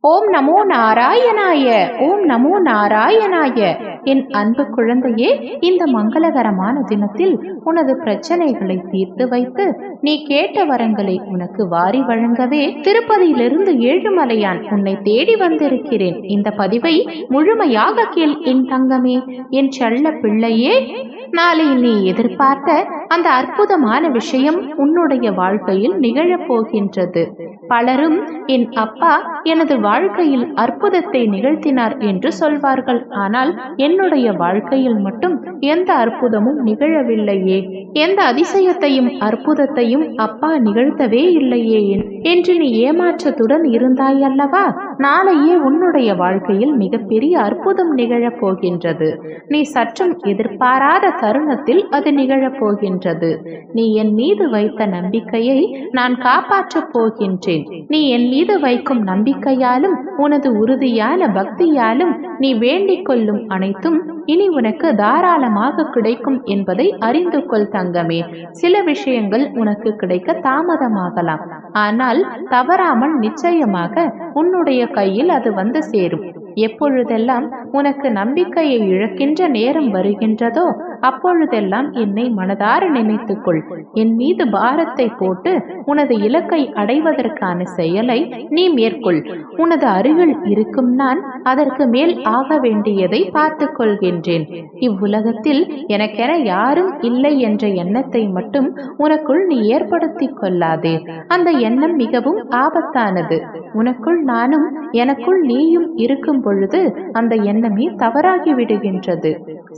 ஓம் நமோ நாராயணாய. ஓம் நமோ நாராயணாய. என் அன்பு குழந்தையே, இந்த மங்களகரமான தினத்தில் உனது பிரச்சனைகளை தீர்த்து வைத்து நீ கேட்ட வரங்களை உனக்கு வாரி வழங்கவே திருப்பதியிலிருந்து ஏழுமலையான் உன்னை தேடி வந்திருக்கிறேன். இந்த பதிவை முழுமையாக கேள் என் தங்கமே, என் செல்ல பிள்ளையே. நாளை நீ எதிர்பார்த்த அந்த அற்புதமான விஷயம் உன்னுடைய வாழ்க்கையில் நிகழப் போகின்றது. பலரும் என் அப்பா எனது வாழ்க்கையில் அற்புதத்தை நிகழ்த்தினார் என்று சொல்வார்கள். ஆனால் என்னுடைய வாழ்க்கையில் மட்டும் எந்த அற்புதமும் நிகழவில்லையே, எந்த அதிசயத்தையும் அற்புதத்தையும் அப்பா நிகழ்த்தவே இல்லையே என்று நீ ஏமாற்றத்துடன் இருந்தாய் அல்லவா? நாளையே உன்னுடைய வாழ்க்கையில் மிகப்பெரிய அற்புதம் நிகழப் போகின்றது. நீ சற்றும் எதிர்பாராத தருணத்தில் அது நிகழப் போகின்றது. நீ என் மீது வைத்த நம்பிக்கையை நான் காப்பாற்றப் போகின்றேன். நீ என் மீது வைக்கும் நம்பிக்கையாலும் உனது உறுதியான பக்தியாலும் நீ வேண்டிக் கொள்ளும் அனைத்தும் இனி உனக்கு தாராளமாக கிடைக்கும் என்பதை அறிந்து கொள் தங்கமே. சில விஷயங்கள் உனக்கு கிடைக்க தாமதமாகலாம், ஆனால் தவறாமல் நிச்சயமாக உன்னுடைய கையில் அது வந்து சேரும். எப்பொழுதெல்லாம் உனக்கு நம்பிக்கையை இழக்கின்ற நேரம் வருகின்றதோ அப்பொழுதெல்லாம் என்னை மனதார நினைத்துக்கொள். என் மீது பாரத்தை போட்டு உனது இலக்கை அடைவதற்கான செயலை நீ மேற்கொள். உனது அருகில் இருக்கும் நான் அதற்கு மேல் ஆக வேண்டியதை பார்த்து கொள்கின்றேன். இவ்வுலகத்தில் எனக்கென யாரும் இல்லை என்ற எண்ணத்தை மட்டும் உனக்குள் நீ ஏற்படுத்தி கொள்ளாதே. அந்த எண்ணம் மிகவும் ஆபத்தானது. உனக்குள் நானும் எனக்குள் நீயும் இருக்கும் பொழுது அந்த எண்ணமே தவறாகி விடுகின்றது.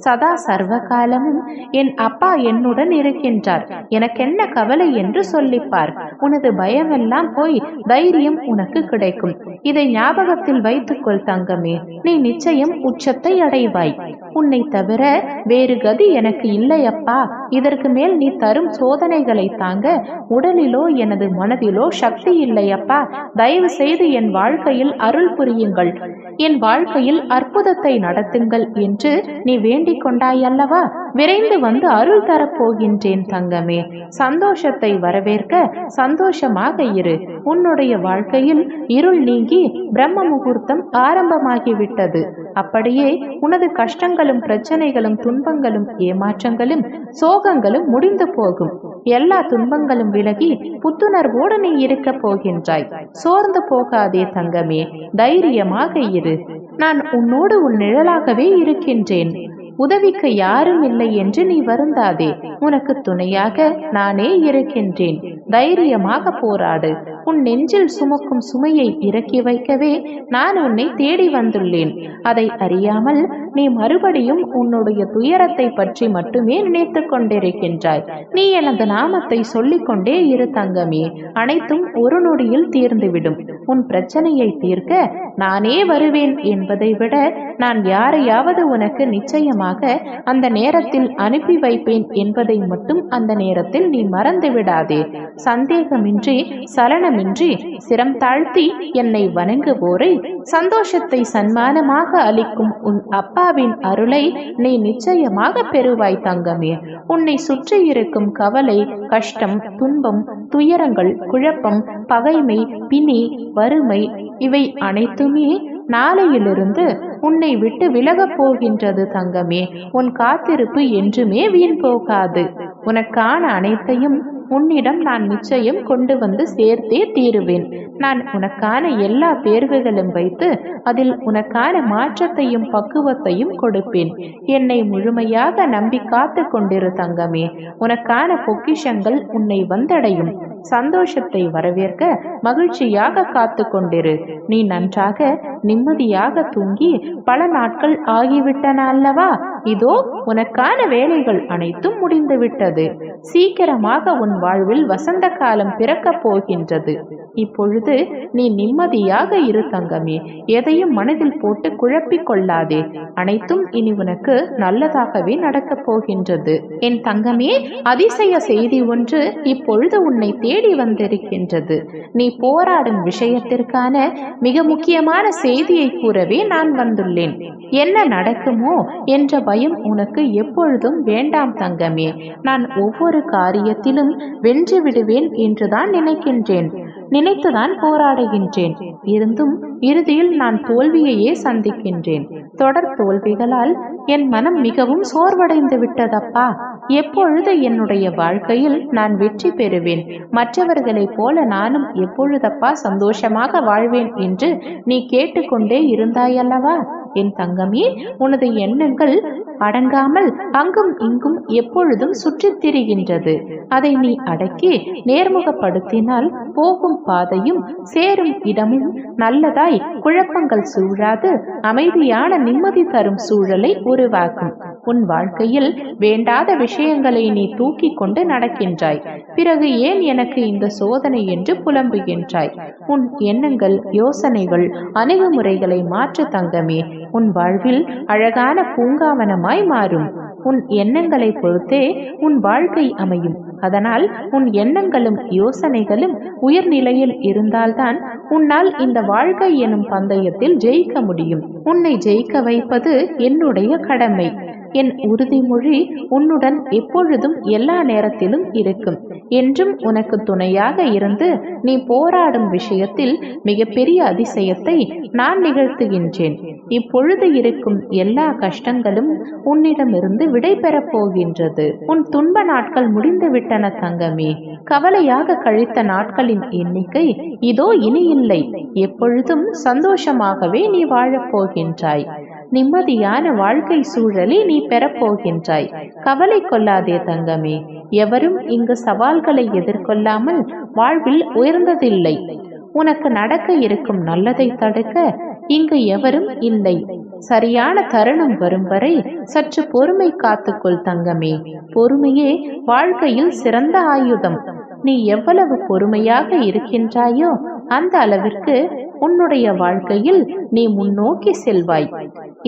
சதா சர்வ காலமும் என் அப்பா என்னுடன் இருக்கின்றார், எனக்கென்ன கவலை என்று சொல்லிப்பார். உனது பயமெல்லாம் போய் தைரியம் உனக்கு கிடைக்கும். இதை ஞாபகத்தில் வைத்துக்கொள் தங்கமே. நீ நிச்சயம் உச்சத்தை அடைவாய். உன்னை தவிர வேறு கதி எனக்கு இல்லையப்பா. இதற்கு மேல் நீ தரும் சோதனைகளை தாங்க உடலிலோ எனது மனதிலோ சக்தி இல்லையப்பா. தயவு செய்து என் வாழ்க்கையில் அருள் புரியுங்கள், என் வாழ்க்கையில் அற்புதத்தை நடத்துங்கள் என்று நீ வேண்டிக் கொண்டாய் அல்லவா? விரைந்து வந்து அருள் தரப்போகின்றேன் தங்கமே. சந்தோஷத்தை வரவேற்க சந்தோஷமாக இரு. உன்னுடைய வாழ்க்கையில் இருள் நீங்கி பிரம்ம முகூர்த்தம் ஆரம்பமாகிவிட்டது. அப்படியே உனது கஷ்டங்களும் பிரச்சனைகளும் துன்பங்களும் ஏமாற்றங்களும் சோகங்களும் முடிந்து போகும். எல்லா துன்பங்களும் விலகி புத்துணர்வோடு நீ இருக்க போகின்றாய். சோர்ந்து போகாதே தங்கமே, தைரியமாக இரு. நான் உன்னோடு உன் நிழலாகவே இருக்கின்றேன். உதவிக்கு யாரும் இல்லை என்று நீ வருந்தாதே. உனக்கு துணையாக நானே இருக்கின்றேன். தைரியமாக போராடு. உன் நெஞ்சில் சுமக்கும் சுமையை இறக்கி வைக்கவே நான் உன்னை தேடி வந்துள்ளேன். அதை அறியாமல் நீ மறுபடியும் உன்னுடைய துயரத்தை பற்றி மட்டுமே நினைத்து கொண்டிருக்கின்றாய். நீ எனது நாமத்தை சொல்லிக் கொண்டே இரு தங்கமே. அனைத்தும் ஒரு நொடியில் தீர்ந்துவிடும். உன் பிரச்சனையை தீர்க்க நானே வருவேன் என்பதை விட நான் யாரையாவது உனக்கு நிச்சயமாக அந்த நேரத்தில் அனுப்பி வைப்பேன் என்பதை மட்டும் அந்த நேரத்தில் நீ மறந்து விடாதே. சந்தேகமின்றி சலனமின்றி சிரம் தாழ்த்தி என்னை வணங்குவோரை சந்தோஷத்தை சன்மானமாக அளிக்கும் உன் அப்பாவின் அருளை நீ நிச்சயமாக பெறுவாய் தங்கமே. உன்னை சுற்றி இருக்கும் கவலை, கஷ்டம், துன்பம், துயரங்கள், குழப்பம், பகைமை, பிணி, வறுமை இவை அனைத்துமே நாளையிலிருந்து உன்னை விட்டு விலகப் போகின்றது தங்கமே. உன் காத்திருப்பு என்றுமே வீண் போகாது. உனக்கான அனைத்தையும் உன்னிடம் நான் நிச்சயம் கொண்டு வந்து சேர்த்தே தீருவேன். நான் உனக்கான எல்லா தேர்வுகளும் வைத்து அதில் உனக்கான மாற்றத்தையும் பக்குவத்தையும் கொடுப்பேன். என்னை முழுமையாக நம்பி காத்து கொண்டிரு தங்கமே. உனக்கான பொக்கிஷங்கள் உன்னை வந்தடையும். சந்தோஷத்தை வரவேற்க மகிழ்ச்சியாக காத்து கொண்டிரு. நீ நன்றாக நிம்மதியாக தூங்கி பல நாட்கள் ஆகிவிட்டன அல்லவா? இதோ உனக்கான வேலைகள் அனைத்தும் முடிந்துவிட்டது. சீக்கிரமாக உன் வாழ்வில் வசந்த காலம் பிறக்கப் போகின்றது. இப்பொழுது நீ நிம்மதியாக இரு தங்கமே. எதையும் மனதில் போட்டு குழப்பிக் கொள்ளாதே. அனைத்தும் இனி உனக்கு நல்லதாகவே நடக்கப் போகின்றது. என் தங்கமே, அதிசய செய்தி ஒன்று இப்பொழுது உன்னை தேடி வந்திருக்கின்றது. நீ போராடும் விஷயத்திற்கான மிக முக்கியமான செய்தியை கூறவே நான் வந்துள்ளேன். என்ன நடக்குமோ என்ற பயம் உனக்கு எப்பொழுதும் வேண்டாம் தங்கமே. நான் ஒவ்வொரு காரியத்திலும் வென்று விடுவேன் என்றுதான் நினைக்கின்றேன். நினைத்துதான் போராடுகின்றேன். இருந்தும் இறுதியில் நான் தோல்வியையே சந்திக்கின்றேன். தொடர் தோல்விகளால் என் மனம் மிகவும் சோர்வடைந்து விட்டதப்பா. எப்பொழுது என்னுடைய வாழ்க்கையில் நான் வெற்றி பெறுவேன்? மற்றவர்களைப் போல நானும் எப்பொழுதப்பா சந்தோஷமாக வாழ்வேன் என்று நீ கேட்டுக்கொண்டே இருந்தாயல்லவா? என் தங்கமே, உனது எண்ணங்கள் அடங்காமல் அங்கும் இங்கும் எப்பொழுதும் சுற்றித் திரிகின்றது. அதை நீ அடக்கி நேர்முகப்படுத்தினால் போகும் பாதையும் சேரும் இடமும் நல்லதாய் குழப்பங்கள் சூழாது அமைதியான நிம்மதி தரும் சூழலை உருவாக்கும். உன் வாழ்க்கையில் வேண்டாத விஷயங்களை நீ தூக்கி கொண்டு நடக்கின்றாய். பிறகு ஏன் எனக்கு இந்த சோதனை என்று புலம்புகின்றாய்? உன் எண்ணங்கள், யோசனைகள், அணுகுமுறைகளை மாற்று தங்கமே. உன் வாழ்வில் அழகான பூங்காவனமாய் மாறும். உன் எண்ணங்களை பொறுத்தே உன் வாழ்க்கை அமையும். அதனால் உன் எண்ணங்களும் யோசனைகளும் உயர்நிலையில் இருந்தால்தான் உன்னால் இந்த வாழ்க்கை எனும் பந்தயத்தில் ஜெயிக்க முடியும். உன்னை ஜெயிக்க வைப்பது என்னுடைய கடமை. என் உறுதிமொழி உன்னுடன் எப்பொழுதும் எல்லா நேரத்திலும் இருக்கும். என்றும் உனக்கு துணையாக இருந்து நீ போராடும் விஷயத்தில் மிகப்பெரிய அதிசயத்தை நான் நிகழ்த்துகின்றேன். இப்பொழுது இருக்கும் எல்லா கஷ்டங்களும் உன்னிடமிருந்து விடை பெறப் போகின்றது. உன் துன்ப நாட்கள் முடிந்து விட்டன தங்கமே. கவலையாக கழித்த நாட்களின் எண்ணிக்கை இதோ இனி இல்லை. எப்பொழுதும் சந்தோஷமாகவே நீ வாழப் போகின்றாய். நிம்மதியான வாழ்க்கை சூழலை நீ பெறப்போகின்றாய். கவலை கொள்ளாதே தங்கமே. எவரும் இங்கு சவால்களை எதிர்கொள்ளாமல் வாழ்வில் உயர்ந்ததில்லை. உனக்கு நடக்க இருக்கும் நல்லதை தடுக்க இங்கு எவரும் இல்லை. சரியான தருணம் வரும் வரை சற்று பொறுமை காத்துக்கொள் தங்கமே. பொறுமையே வாழ்க்கையில் சிறந்த ஆயுதம். நீ எவ்வளவு பொறுமையாக இருக்கின்றாயோ அந்த அளவிற்கு உன்னுடைய வாழ்க்கையில் நீ முன்னோக்கி செல்வாய்.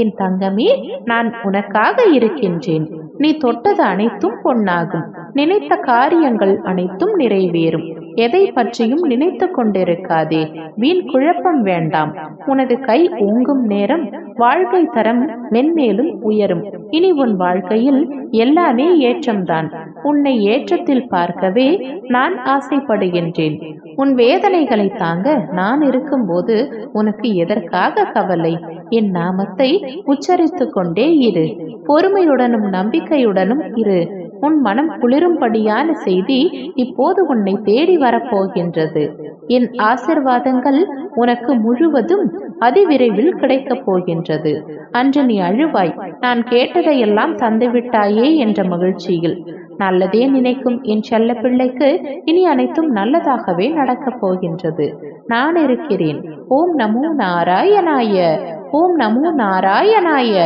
என் தங்கமே, நான் உனக்காக இருக்கின்றேன். நீ தொட்டது அனைத்தும் பொன்னாகும். நினைத்த காரியங்கள் அனைத்தும் நிறைவேறும். எதை பற்றியும் நினைத்து கொண்டிருக்காதே. வீண் குழப்பம் வேண்டாம். உனது கை ஓங்கும் நேரம் வாழ்க்கை தரம் மென்மேலும் உயரும். இனி உன் வாழ்க்கையில் எல்லாமே ஏற்றம்தான். உன்னை ஏற்றத்தில் பார்க்கவே நான் ஆசைப்படுகின்றேன். உன் வேதனைகளை தாங்க நான் இருக்கும்போது உனக்கு எதற்காக கவலை? என் நாமத்தை உச்சரித்து கொண்டே இரு. பொறுமையுடனும் நம்பிக்கையுடனும் இரு. உன் மனம் குளிரும்படியான செய்தி இப்போது உன்னை தேடி வரப்போகின்றது. என் ஆசிர்வாதங்கள் உனக்கு முழுவதும் அதிவிரைவில் கிடைக்கப் போகின்றது. அன்று நீ அழுவாய், நான் கேட்டதையெல்லாம் தந்துவிட்டாயே என்ற மகிழ்ச்சியில். நல்லதே நினைக்கும் என் செல்ல பிள்ளைக்கு இனி அனைத்தும் நல்லதாகவே நடக்கப் போகின்றது. நான் இருக்கிறேன். ஓம் நமோ நாராயணாய. ஓம் நமோ நாராயணாய.